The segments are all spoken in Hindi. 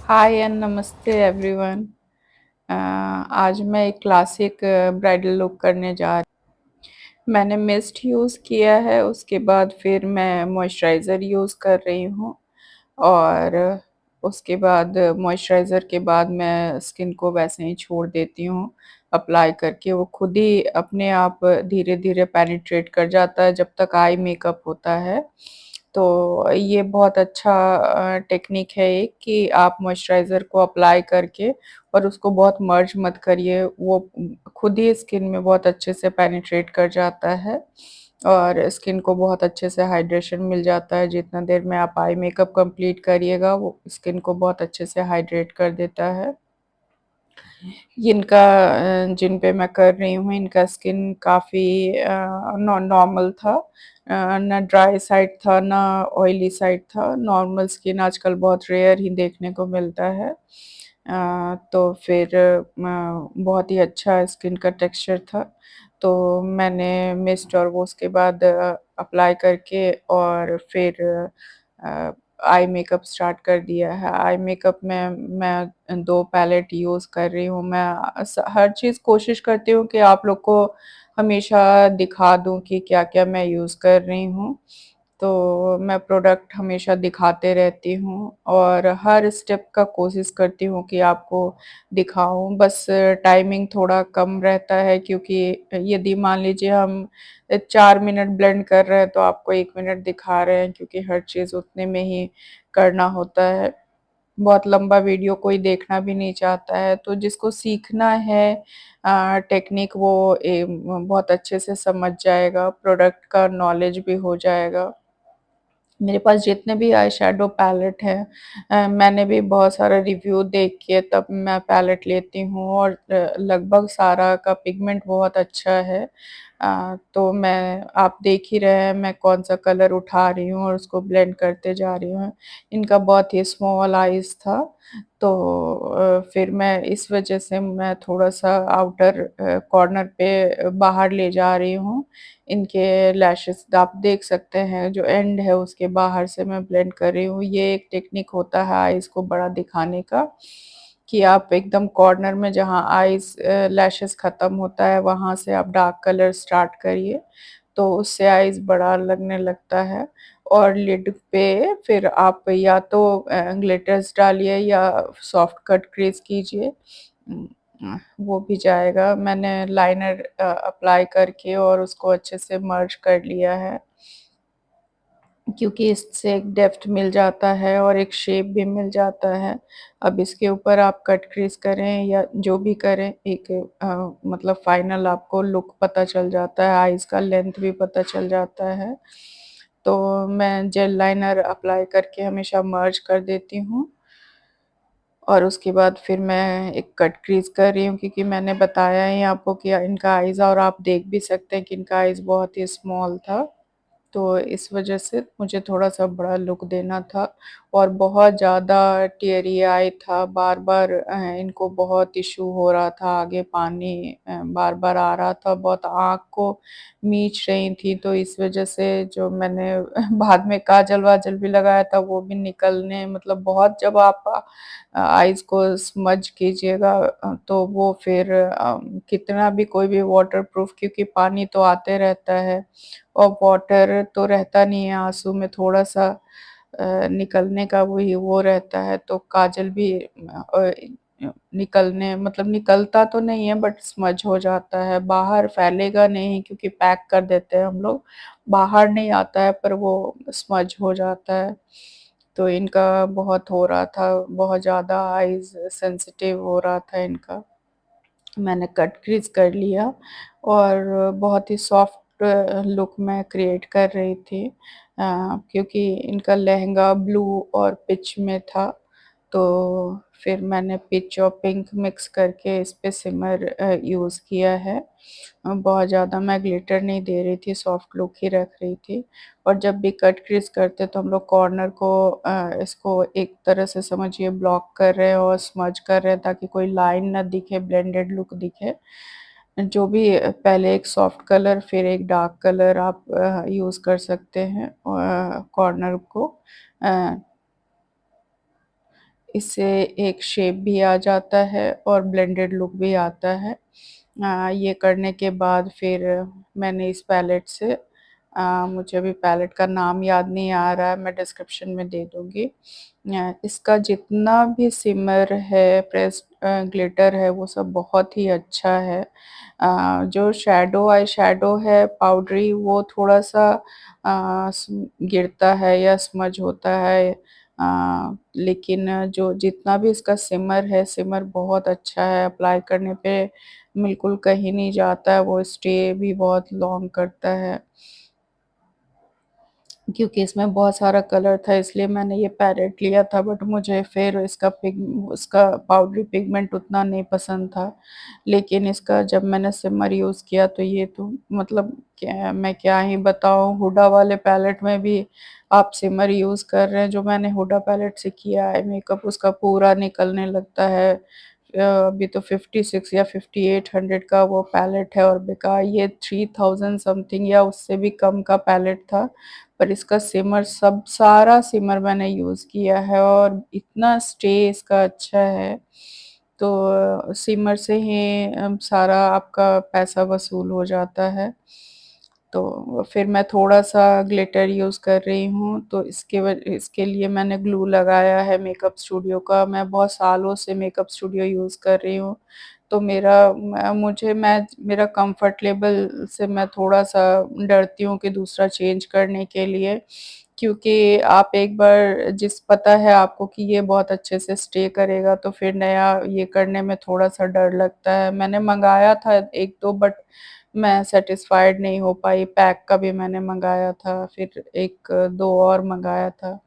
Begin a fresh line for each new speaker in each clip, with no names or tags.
हाय एंड नमस्ते एवरीवन। आज मैं एक क्लासिक ब्राइडल लुक करने जा रही। मैंने मिस्ट यूज़ किया है, उसके बाद फिर मैं मॉइस्चराइज़र यूज़ कर रही हूँ और उसके बाद मॉइस्चराइज़र के बाद मैं स्किन को वैसे ही छोड़ देती हूँ अप्लाई करके। वो खुद ही अपने आप धीरे-धीरे पेनिट्रेट कर जाता है जब तक आई मेकअप होता है। तो ये बहुत अच्छा टेक्निक है एक कि आप मॉइस्चराइज़र को अप्लाई करके और उसको बहुत मर्ज मत करिए, वो खुद ही स्किन में बहुत अच्छे से पेनिट्रेट कर जाता है और स्किन को बहुत अच्छे से हाइड्रेशन मिल जाता है। जितना देर में आप आई मेकअप कंप्लीट करिएगा, वो स्किन को बहुत अच्छे से हाइड्रेट कर देता है। जिनका जिन पे मैं कर रही हूँ, इनका स्किन काफ़ी नॉर्मल था। ना ड्राई साइड था, ना ऑयली साइड था। नॉर्मल स्किन आजकल बहुत रेयर ही देखने को मिलता है। तो फिर बहुत ही अच्छा स्किन का टेक्सचर था। तो मैंने मिस्ट और वो उसके बाद अप्लाई करके और फिर अ, आई मेकअप स्टार्ट कर दिया है। आई मेकअप में मैं 2 पैलेट यूज़ कर रही हूँ। मैं हर चीज़ कोशिश करती हूँ कि आप लोग को हमेशा दिखा दूँ कि क्या-क्या मैं यूज़ कर रही हूँ। तो मैं प्रोडक्ट हमेशा दिखाते रहती हूँ और हर स्टेप का कोशिश करती हूँ कि आपको दिखाऊँ। बस टाइमिंग थोड़ा कम रहता है क्योंकि यदि मान लीजिए हम 4 मिनट ब्लेंड कर रहे हैं तो आपको 1 मिनट दिखा रहे हैं क्योंकि हर चीज़ उतने में ही करना होता है। बहुत लंबा वीडियो कोई देखना भी नहीं चाहता है, तो जिसको सीखना है टेक्निक वो बहुत अच्छे से समझ जाएगा, प्रोडक्ट का नॉलेज भी हो जाएगा। मेरे पास जितने भी आई शैडो पैलेट हैं मैंने भी बहुत सारा रिव्यू देख के तब मैं पैलेट लेती हूँ और लगभग सारा का पिगमेंट बहुत अच्छा है। तो मैं आप देख ही रहे हैं मैं कौन-सा कलर उठा रही हूँ और उसको ब्लेंड करते जा रही हूँ। इनका बहुत ही स्मॉल आइज़ था, तो फिर मैं इस वज़ह से मैं थोड़ा-सा आउटर कॉर्नर पे बाहर ले जा रही हूँ। इनके लैशेज़ आप देख सकते हैं जो एंड है उसके बाहर से मैं ब्लेंड कर रही हूँ। ये एक टेक्निक होता है आइज़ को बड़ा दिखाने का, कि आप एकदम कॉर्नर में जहाँ आइज़ लैशेज़ ख़त्म होता है वहाँ से आप डार्क कलर स्टार्ट करिए, तो उससे आइज़ बड़ा लगने लगता है। और लिड पे फिर आप या तो ग्लिटर्स डालिए या सॉफ्ट कट क्रीज़ कीजिए। वो भी जाएगा। मैंने लाइनर अप्लाई करके और उसको अच्छे से मर्ज कर लिया है, क्योंकि इससे एक डेप्थ मिल जाता है और एक शेप भी मिल जाता है। अब इसके ऊपर आप कट क्रीज़ करें या जो भी करें एक मतलब फाइनल आपको लुक पता चल जाता है, आइज़ का लेंथ भी पता चल जाता है। तो मैं जेल लाइनर अप्लाई करके हमेशा मर्ज कर देती हूँ। और उसके बाद फिर मैं एक कट क्रीज़ कर रही हूँ क्योंकि मैंने बताया ही आपको कि इनका आइज़ और आप देख भी सकते हैं कि इनका आइज़ बहुत ही स्मॉल था। तो इस वज़ह से मुझे थोड़ा-सा बड़ा लुक देना था और बहुत ज़्यादा टियरी आई था, बार-बार इनको बहुत इश्यू हो रहा था, आगे पानी बार-बार आ रहा था, बहुत आँख को मीच रही थी, तो इस वज़ह से जो मैंने बाद में काजल-वाजल भी लगाया था, वो भी निकलने मतलब बहुत जब आप आइज़ को स्मज कीजिएगा तो वो फिर कितना भी कोई भी वाटरप्रूफ क्योंकि पानी तो आते रहता है और वाटर तो रहता नहीं है आँसू में थोड़ा-सा निकलने का वही वो रहता है, तो काजल भी निकलने मतलब निकलता तो नहीं है बट स्मज हो जाता है, बाहर फैलेगा नहीं क्योंकि पैक कर देते हैं हम लोग, बाहर नहीं आता है पर वो स्मज हो जाता है। तो इनका बहुत हो रहा था, बहुत ज़्यादा आइज़ सेंसिटिव हो रहा था इनका। मैंने कट क्रीज़ कर लिया और बहुत ही सॉफ्ट लुक मैं क्रिएट कर रही थी क्योंकि इनका लहंगा ब्लू और पिच में था, तो फिर मैंने पिच और पिंक मिक्स करके इस पे सिमर यूज़ किया है। बहुत ज़्यादा मैं ग्लिटर नहीं दे रही थी, सॉफ्ट लुक ही रख रही थी और जब भी कट क्रीज़ करते तो हम लोग कॉर्नर को इसको एक तरह से समझिए ब्लॉक कर रहे हैं और स्मज कर रहे हैं ताकि कोई लाइन ना दिखे, ब्लेंडेड लुक दिखे। जो भी पहले एक सॉफ्ट कलर फिर एक डार्क कलर आप यूज़ कर सकते हैं कॉर्नर को अ इससे एक शेप भी आ जाता है और ब्लेंडेड लुक भी आता है। ये करने के बाद फिर मैंने इस पैलेट से मुझे अभी पैलेट का नाम याद नहीं आ रहा है, मैं डिस्क्रिप्शन में दे दूँगी। इसका जितना भी शिमर है, ग्लिटर है, वो सब बहुत ही अच्छा है। जो आई शैडो है पाउडरी वो थोड़ा-सा गिरता है या स्मज होता है। लेकिन जो जितना भी इसका सिमर बहुत अच्छा है, अप्लाई करने पे बिल्कुल कहीं नहीं जाता है, वो स्टे भी बहुत लॉन्ग करता है। क्योंकि इसमें बहुत सारा कलर था इसलिए मैंने ये पैरेट लिया था बट मुझे फिर उसका पाउडरी पिगमेंट उतना नहीं पसंद था। लेकिन इसका जब मैंने सिमर यूज़ किया तो ये तो मतलब क्या ही बताऊँ, हुडा वाले पैलेट में भी आप सिमर यूज़ कर रहे हैं, जो मैंने हुडा पैलेट से किया है मेकअप उसका पूरा निकलने लगता है। अभी तो 56 या 5800 का वो पैलेट है और बेकार, ये 3000 समथिंग या उससे भी कम का पैलेट था। पर इसका सिमर सब सारा सिमर मैंने यूज़ किया है और इतना स्टे इसका अच्छा है। तो सिमर से ही सारा आपका पैसा वसूल हो जाता है। तो फिर मैं थोड़ा-सा ग्लिटर यूज़ कर रही हूँ, तो इसके लिए मैंने ग्लू लगाया है मेकअप स्टूडियो का। मैं बहुत सालों से मेकअप स्टूडियो यूज़ कर रही हूँ, तो मेरा कम्फ़र्ट लेवल से मैं थोड़ा-सा डरती हूँ कि दूसरा चेंज करने के लिए, क्योंकि आप एक बार पता है आपको कि ये बहुत अच्छे से स्टे करेगा, तो फिर नया ये करने में थोड़ा-सा डर लगता है। मैंने मँगाया था 1-2 बट मैं सैटिस्फाइड नहीं हो पाई, पैक का भी मैंने मँगाया था, फिर 1-2 और मँगाया था।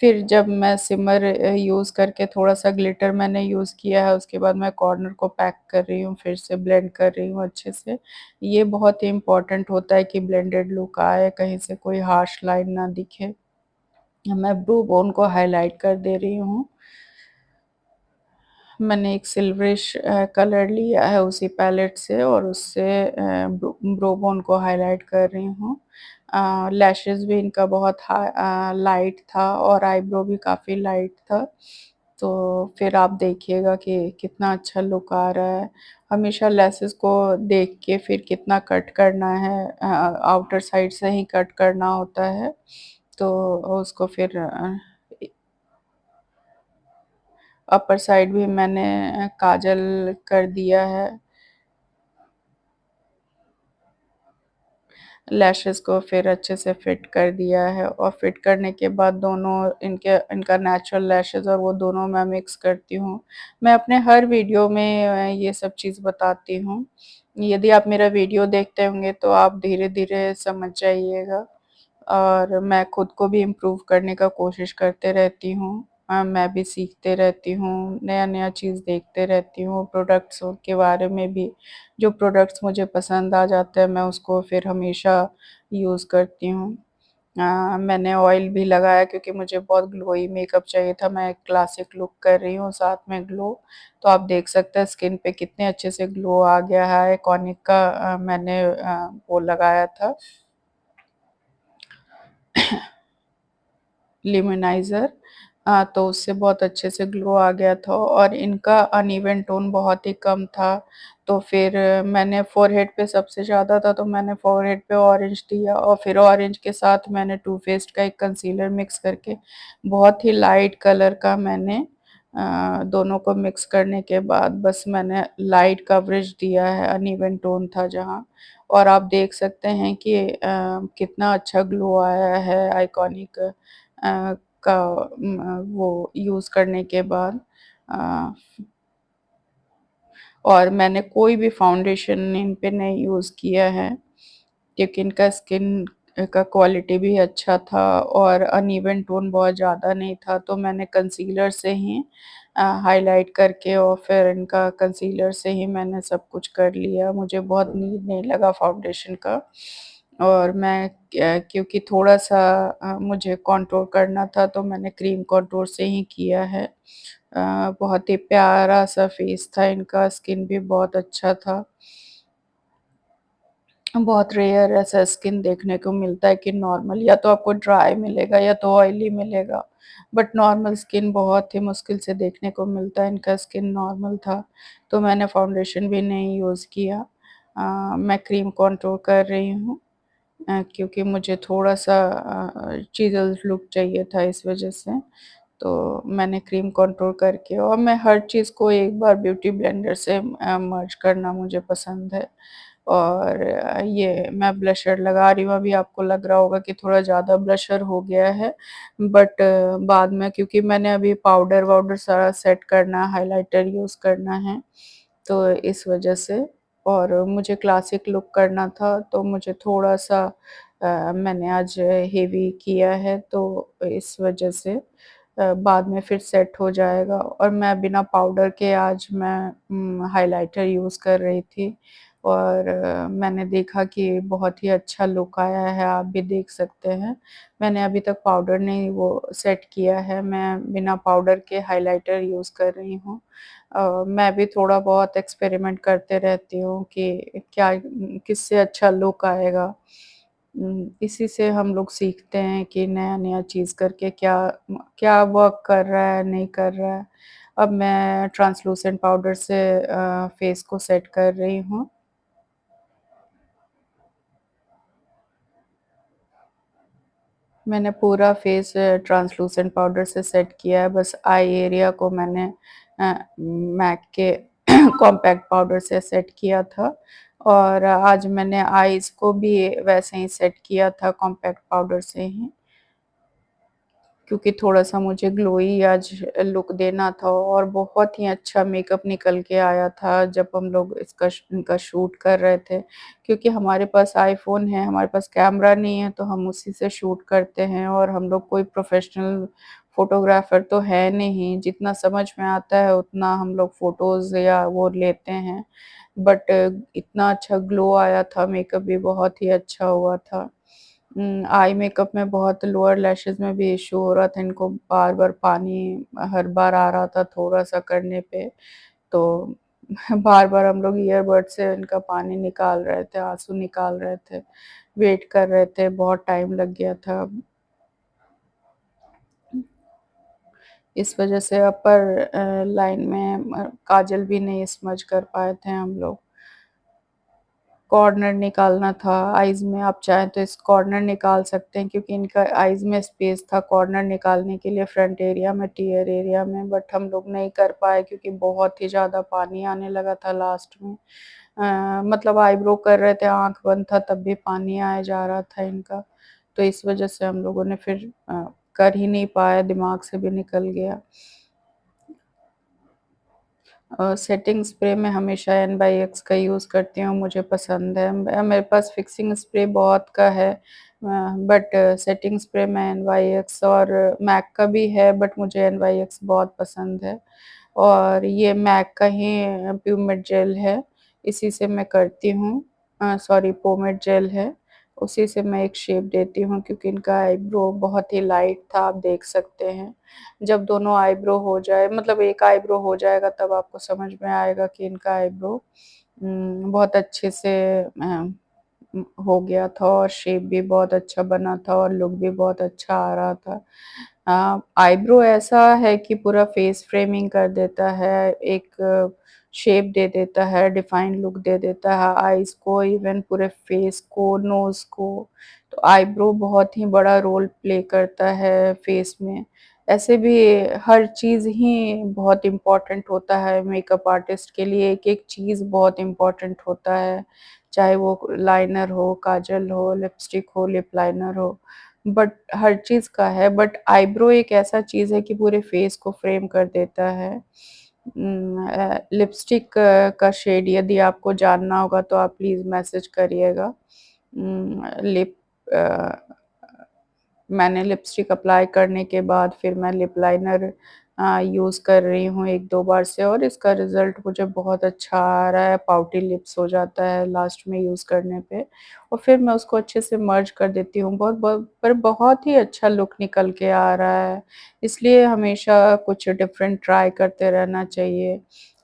फिर जब मैं सिमर यूज़ करके थोड़ा-सा ग्लिटर मैंने यूज़ किया है, उसके बाद मैं कॉर्नर को पैक कर रही हूँ, फिर से ब्लेंड कर रही हूँ अच्छे से। ये बहुत ही इम्पोर्टेंट होता है कि ब्लेंडेड लुक आए, कहीं से कोई हार्श लाइन ना दिखे। मैं ब्रू बोन को हाइलाइट कर दे रही हूँ। मैंने एक सिल्वरिश कलर लिया है उसी पैलेट से और उससे ब्रो बोन को हाइलाइट कर रही हूँ। लैशेज़ भी इनका बहुत लाइट था और आईब्रो भी काफ़ी लाइट था। तो फिर आप देखिएगा कि कितना अच्छा लुक आ रहा है। हमेशा लेसेस को देख के फिर कितना कट करना है, आउटर साइड से ही कट करना होता है। तो उसको फिर अपर साइड भी मैंने काजल कर दिया है। लैशेज़ को फिर अच्छे से फिट कर दिया है और फिट करने के बाद दोनों इनका नेचुरल लैशेज़ और वो दोनों मैं मिक्स करती हूँ। मैं अपने हर वीडियो में ये सब चीज़ बताती हूँ। यदि आप मेरा वीडियो देखते होंगे तो आप धीरे-धीरे समझ जाइएगा। और मैं खुद को भी इम्प्रूव करने का कोशिश करते रहती हूँ। मैं भी सीखते रहती हूँ, नया-नया चीज़ देखते रहती हूँ, प्रोडक्ट्स के बारे में भी। जो प्रोडक्ट्स मुझे पसंद आ जाते हैं, मैं उसको फिर हमेशा यूज़ करती हूँ। मैंने ऑयल भी लगाया क्योंकि मुझे बहुत ग्लोई मेकअप चाहिए था, मैं क्लासिक लुक कर रही हूँ, साथ में ग्लो। तो आप देख सकते हैं स्किन पे कितने अच्छे से ग्लो आ गया है। आइकॉनिक का मैंने वो लगाया था ल्यूमिनाइज़र, तो उससे बहुत अच्छे से ग्लो आ गया था और इनका अनइवन टोन बहुत ही कम था। तो फिर मैंने फ़ोरहेड पे सबसे ज़्यादा था तो मैंने फ़ोरहेड पे ऑरेंज दिया और फिर ऑरेंज के साथ मैंने टू फेस्ड का एक कंसीलर मिक्स करके बहुत ही लाइट कलर का मैंने दोनों को मिक्स करने के बाद बस मैंने लाइट कवरेज दिया है, अनइवन टोन था जहाँ। और आप देख सकते हैं कि कितना अच्छा ग्लो आया है आइकॉनिक का वो यूज़ करने के बाद। अ, और मैंने कोई भी फाउंडेशन इन पे नहीं यूज़ किया है, क्योंकि इनका स्किन का क्वालिटी भी अच्छा था और अनइवन टोन बहुत ज़्यादा नहीं था, तो मैंने कंसीलर से ही हाइलाइट करके और फिर इनका कंसीलर से ही मैंने सब कुछ कर लिया। मुझे बहुत नीड नहीं लगा फाउंडेशन का और मैं क्योंकि थोड़ा-सा मुझे कॉन्टूर करना था, तो मैंने क्रीम कॉन्टूर से ही किया है। बहुत ही प्यारा-सा फेस था इनका, स्किन भी बहुत अच्छा था। बहुत रेयर ऐसा स्किन देखने को मिलता है कि नॉर्मल या तो आपको ड्राई मिलेगा या तो ऑयली मिलेगा। बट नॉर्मल स्किन बहुत ही मुश्किल से देखने को मिलता है, इनका स्किन नॉर्मल था, तो मैंने फाउंडेशन भी नहीं यूज़ किया। मैं क्रीम कंटूर कर रही हूँ क्योंकि मुझे थोड़ा-सा चिज़ल्ड लुक चाहिए था इस वज़ह से। तो मैंने क्रीम कंटूर करके और मैं हर चीज़ को एक बार ब्यूटी ब्लेंडर से मर्ज करना मुझे पसंद है। और ये मैं ब्लशर लगा रही हूँ, अभी आपको लग रहा होगा कि थोड़ा ज़्यादा ब्लशर हो गया है, बट बाद में क्योंकि मैंने अभी पाउडर-वाउडर सारा सेट करना, हाइलाइटर यूज़ करना है, तो इस वजह से और मुझे क्लासिक लुक करना था, तो मुझे थोड़ा-सा मैंने आज हेवी किया है, तो इस वजह से बाद में फिर सेट हो जाएगा और मैं बिना पाउडर के आज मैं हाइलाइटर यूज़ कर रही थी और मैंने देखा कि बहुत ही अच्छा लुक आया है, आप भी देख सकते हैं। मैंने अभी तक पाउडर नहीं वो सेट किया है, मैं बिना पाउडर के हाइलाइटर यूज़ कर रही हूँ। मैं भी थोड़ा बहुत एक्सपेरिमेंट करते रहती हूँ कि क्या किससे अच्छा लुक आएगा। इसी से हम लोग सीखते हैं कि नया-नया चीज़ करके क्या क्या वर्क कर रहा है, नहीं कर रहा है। अब मैं ट्रांसलूसेंट पाउडर से फेस को सेट कर रही हूँ। मैंने पूरा फेस ट्रांसलूसेंट पाउडर से सेट किया है, बस आई एरिया को मैंने मैक के कॉम्पैक्ट पाउडर से सेट किया था और आज मैंने आइज़ को भी वैसे ही सेट किया था कॉम्पैक्ट पाउडर से ही। क्योंकि थोड़ा-सा मुझे ग्लोई आज लुक देना था और बहुत ही अच्छा मेकअप निकल के आया था जब हम लोग इनका शूट कर रहे थे। क्योंकि हमारे पास आईफ़ोन है, हमारे पास कैमरा नहीं है तो हम उसी से शूट करते हैं और हम लोग कोई प्रोफ़ेशनल फ़ोटोग्राफ़र तो है नहीं, जितना समझ में आता है उतना हम लोग फ़ोटोज़ या वो लेते हैं। बट इतना अच्छा ग्लो आया था, मेकअप भी बहुत ही अच्छा हुआ था। आई मेकअप में बहुत लोअर लैशेज़ में भी इश्यू हो रहा था, इनको बार-बार पानी हर बार आ रहा था थोड़ा-सा करने पे, तो बार-बार हम लोग ईयरबड से इनका पानी निकाल रहे थे, आँसू निकाल रहे थे, वेट कर रहे थे, बहुत टाइम लग गया था। इस वजह से अपर लाइन में काजल भी नहीं स्मज कर पाए थे हम लोग। कॉर्नर निकालना था आइज़ में, आप चाहें तो इस कॉर्नर निकाल सकते हैं क्योंकि इनका आइज़ में स्पेस था कॉर्नर निकालने के लिए फ्रंट एरिया में, टियर एरिया में, बट हम लोग नहीं कर पाए क्योंकि बहुत ही ज़्यादा पानी आने लगा था लास्ट में। मतलब आईब्रो कर रहे थे, आँख बंद था तब भी पानी आए जा रहा था इनका, तो इस वजह से हम लोगों ने फिर कर ही नहीं पाए, दिमाग से भी निकल गया। सेटिंग स्प्रे मैं हमेशा एन बाई एक्स का यूज़ करती हूँ, मुझे पसंद है। मेरे पास फिक्सिंग स्प्रे बहुत का है बट सेटिंग स्प्रे मैं एन वाई एक्स और मैक का भी है बट मुझे एन वाई एक्स बहुत पसंद है। और ये मैक का ही प्यूमेट जेल है, इसी से मैं करती हूँ सॉरी पोमेट जेल है, उसी से मैं एक शेप देती हूँ क्योंकि इनका आईब्रो बहुत ही लाइट था, आप देख सकते हैं। जब दोनों आईब्रो हो जाए मतलब एक आईब्रो हो जाएगा तब आपको समझ में आएगा कि इनका आईब्रो बहुत अच्छे से हो गया था और शेप भी बहुत अच्छा बना था और लुक भी बहुत अच्छा आ रहा था। आईब्रो ऐसा है कि पूरा फेस फ्रेमिंग कर देता है, एक शेप दे देता है, डिफाइन लुक दे देता है आईज़ को, इवन पूरे फेस को, नोज़ को। तो आईब्रो बहुत ही बड़ा रोल प्ले करता है फेस में। ऐसे भी हर चीज़ ही बहुत इम्पोर्टेंट होता है मेकअप आर्टिस्ट के लिए, एक-एक चीज़ बहुत इम्पोर्टेंट होता है। चाहे वो लाइनर हो, काजल हो, लिपस्टिक हो, लिप लाइनर हो, बट हर चीज़ का है बट आईब्रो एक ऐसा चीज़ है कि पूरे फेस को फ्रेम कर देता है। लिपस्टिक का शेड यदि आपको जानना होगा तो आप प्लीज़ मैसेज करिएगा। लिप अ मैंने लिपस्टिक अप्लाई करने के बाद फिर मैं लिप लाइनर यूज़ कर रही हूँ 1-2 बार से और इसका रिज़ल्ट मुझे बहुत अच्छा आ रहा है, पाउटी लिप्स हो जाता है लास्ट में यूज़ करने पे और फिर मैं उसको अच्छे से मर्ज कर देती हूँ। बहुत ही अच्छा लुक निकल के आ रहा है, इसलिए हमेशा कुछ डिफरेंट ट्राई करते रहना चाहिए।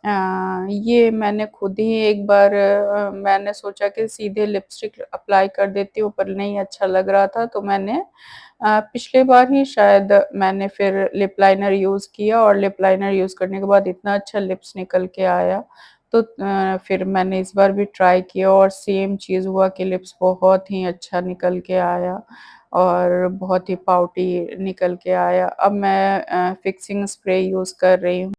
ये मैंने खुद ही एक बार मैंने सोचा कि सीधे लिपस्टिक अप्लाई कर देती हूँ, पर नहीं अच्छा लग रहा था, तो मैंने पिछली बार ही शायद मैंने फिर लिप लाइनर यूज़ किया और लिप लाइनर यूज़ करने के बाद इतना अच्छा लिप्स निकल के आया। तो फिर मैंने इस बार भी ट्राई किया और सेम चीज़ हुआ कि लिप्स बहुत ही अच्छा निकल के आया और बहुत ही पाउटी निकल के आया। अब मैं फिक्सिंग स्प्रे यूज़ कर रही हूँ।